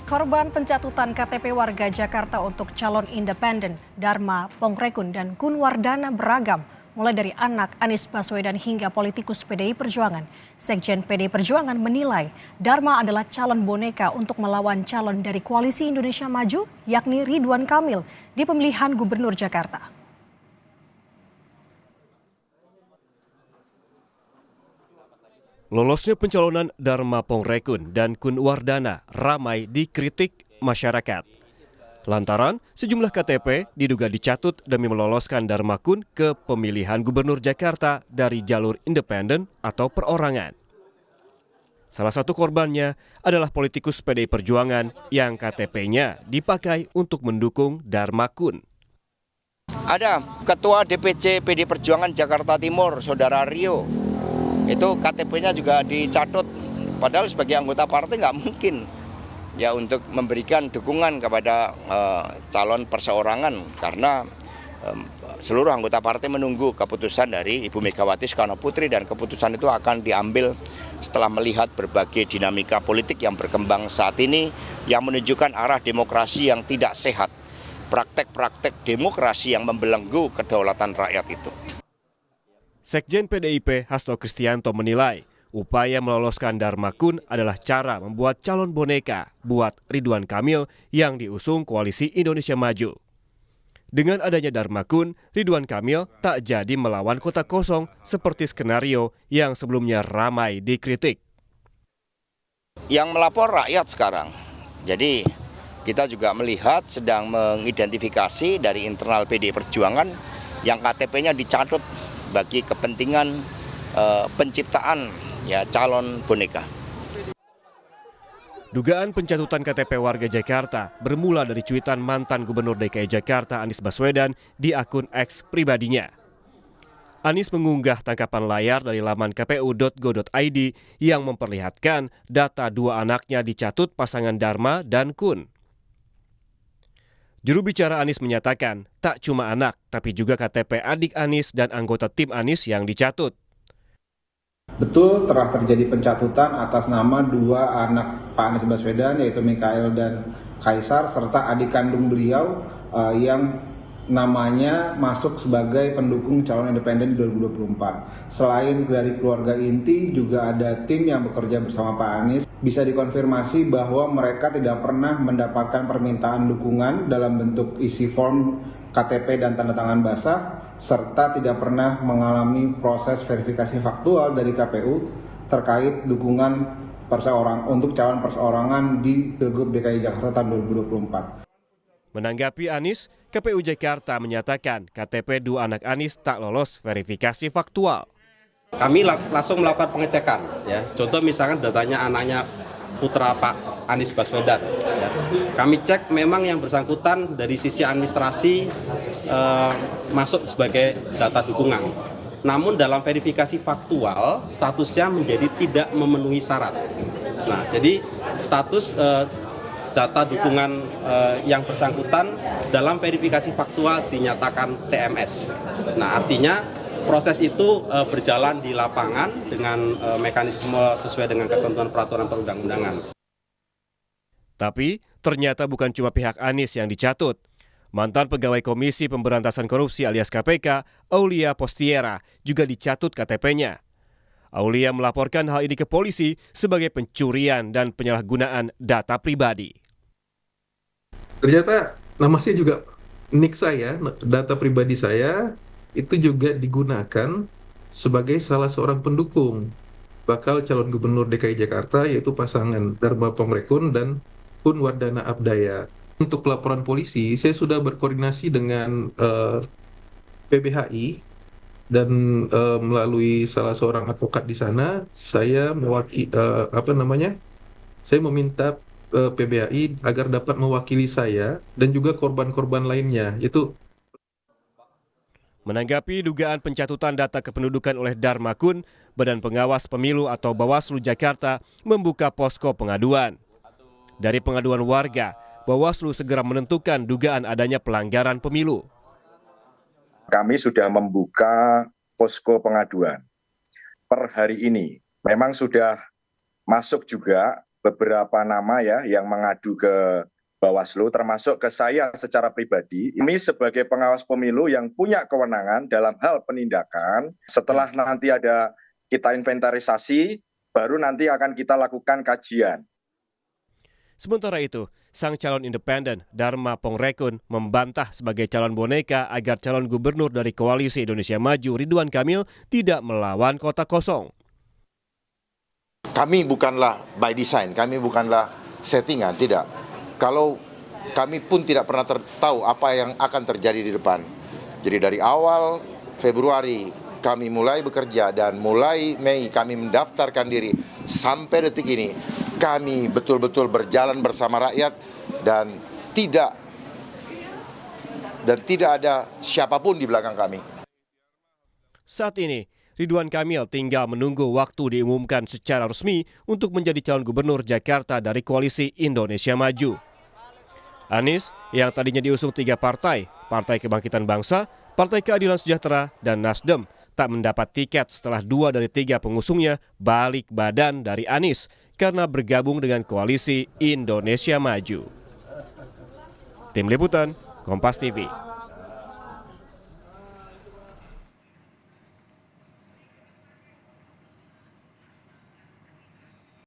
Korban pencatutan KTP warga Jakarta untuk calon independen Dharma Pongrekun dan Kunwardana beragam, mulai dari anak Anies Baswedan hingga politikus PDI Perjuangan. Sekjen PDI Perjuangan menilai Dharma adalah calon boneka untuk melawan calon dari Koalisi Indonesia Maju, yakni Ridwan Kamil, di pemilihan Gubernur Jakarta. Lolosnya pencalonan Dharma Pongrekun dan Kunwardana ramai dikritik masyarakat. Lantaran sejumlah KTP diduga dicatut demi meloloskan Dharma Kun ke pemilihan Gubernur Jakarta dari jalur independen atau perorangan. Salah satu korbannya adalah politikus PDI Perjuangan yang KTP-nya dipakai untuk mendukung Dharma Kun. Ada Ketua DPC PDI Perjuangan Jakarta Timur, Saudara Rio. Itu KTP-nya juga dicatut, padahal sebagai anggota partai nggak mungkin ya untuk memberikan dukungan kepada calon perseorangan, karena seluruh anggota partai menunggu keputusan dari Ibu Megawati Soekarno Putri, dan keputusan itu akan diambil setelah melihat berbagai dinamika politik yang berkembang saat ini yang menunjukkan arah demokrasi yang tidak sehat, praktek-praktek demokrasi yang membelenggu kedaulatan rakyat itu. Sekjen PDIP Hasto Kristianto menilai upaya meloloskan Dharma Kun adalah cara membuat calon boneka buat Ridwan Kamil yang diusung Koalisi Indonesia Maju. Dengan adanya Dharma Kun, Ridwan Kamil tak jadi melawan kota kosong seperti skenario yang sebelumnya ramai dikritik. Yang melapor rakyat sekarang. Jadi kita juga melihat sedang mengidentifikasi dari internal PDI Perjuangan yang KTP-nya dicatut bagi kepentingan penciptaan ya calon boneka. Dugaan pencatutan KTP warga Jakarta bermula dari cuitan mantan Gubernur DKI Jakarta Anies Baswedan di akun X pribadinya. Anies mengunggah tangkapan layar dari laman kpu.go.id yang memperlihatkan data dua anaknya dicatut pasangan Dharma dan Kun. Juru bicara Anies menyatakan tak cuma anak, tapi juga KTP adik Anies dan anggota tim Anies yang dicatut. Betul telah terjadi pencatutan atas nama dua anak Pak Anies Baswedan, yaitu Mikael dan Kaisar, serta adik kandung beliau yang namanya masuk sebagai pendukung calon independen di 2024. Selain dari keluarga inti, juga ada tim yang bekerja bersama Pak Anies. Bisa dikonfirmasi bahwa mereka tidak pernah mendapatkan permintaan dukungan dalam bentuk isi form KTP dan tanda tangan basah, serta tidak pernah mengalami proses verifikasi faktual dari KPU terkait dukungan untuk calon perseorangan di Pilgub DKI Jakarta tahun 2024. Menanggapi Anies, KPU Jakarta menyatakan KTP dua anak Anies tak lolos verifikasi faktual. Kami langsung melakukan pengecekan, ya. Contoh misalkan datanya anaknya putra Pak Anies Baswedan. Ya. Kami cek memang yang bersangkutan dari sisi administrasi masuk sebagai data dukungan. Namun dalam verifikasi faktual statusnya menjadi tidak memenuhi syarat. Nah, jadi status data dukungan yang bersangkutan dalam verifikasi faktual dinyatakan TMS. Nah, artinya proses itu berjalan di lapangan dengan mekanisme sesuai dengan ketentuan peraturan perundang-undangan. Tapi ternyata bukan cuma pihak Anies yang dicatut. Mantan pegawai Komisi Pemberantasan Korupsi alias KPK, Aulia Postiera, juga dicatut KTP-nya. Aulia melaporkan hal ini ke polisi sebagai pencurian dan penyalahgunaan data pribadi. Ternyata nama saya juga nik saya, data pribadi saya, itu juga digunakan sebagai salah seorang pendukung bakal calon gubernur DKI Jakarta, yaitu pasangan Dharma Pongrekun dan Kunwardana Abdaya. Untuk laporan polisi, saya sudah berkoordinasi dengan PBHI dan melalui salah seorang advokat di sana, saya saya meminta PBHI agar dapat mewakili saya dan juga korban-korban lainnya, yaitu. Menanggapi dugaan pencatutan data kependudukan oleh Dharma Kun, Badan Pengawas Pemilu atau Bawaslu Jakarta membuka posko pengaduan. Dari pengaduan warga, Bawaslu segera menentukan dugaan adanya pelanggaran pemilu. Kami sudah membuka posko pengaduan. Per hari ini memang sudah masuk juga beberapa nama ya yang mengadu ke Bawaslu, termasuk ke saya secara pribadi. Ini sebagai pengawas pemilu yang punya kewenangan dalam hal penindakan. Setelah nanti ada kita inventarisasi, baru nanti akan kita lakukan kajian. Sementara itu, sang calon independen Dharma Pongrekun membantah sebagai calon boneka agar calon gubernur dari Koalisi Indonesia Maju Ridwan Kamil tidak melawan kota kosong. Kami bukanlah by design, kami bukanlah settingan, tidak. Kalau kami pun tidak pernah tahu apa yang akan terjadi di depan. Jadi dari awal Februari kami mulai bekerja dan mulai Mei kami mendaftarkan diri sampai detik ini kami betul-betul berjalan bersama rakyat dan tidak ada siapapun di belakang kami. Saat ini, Ridwan Kamil tinggal menunggu waktu diumumkan secara resmi untuk menjadi calon gubernur Jakarta dari Koalisi Indonesia Maju. Anies yang tadinya diusung 3 partai, Partai Kebangkitan Bangsa, Partai Keadilan Sejahtera, dan Nasdem, tak mendapat tiket setelah 2 dari 3 pengusungnya balik badan dari Anies karena bergabung dengan Koalisi Indonesia Maju. Tim Liputan, Kompas TV.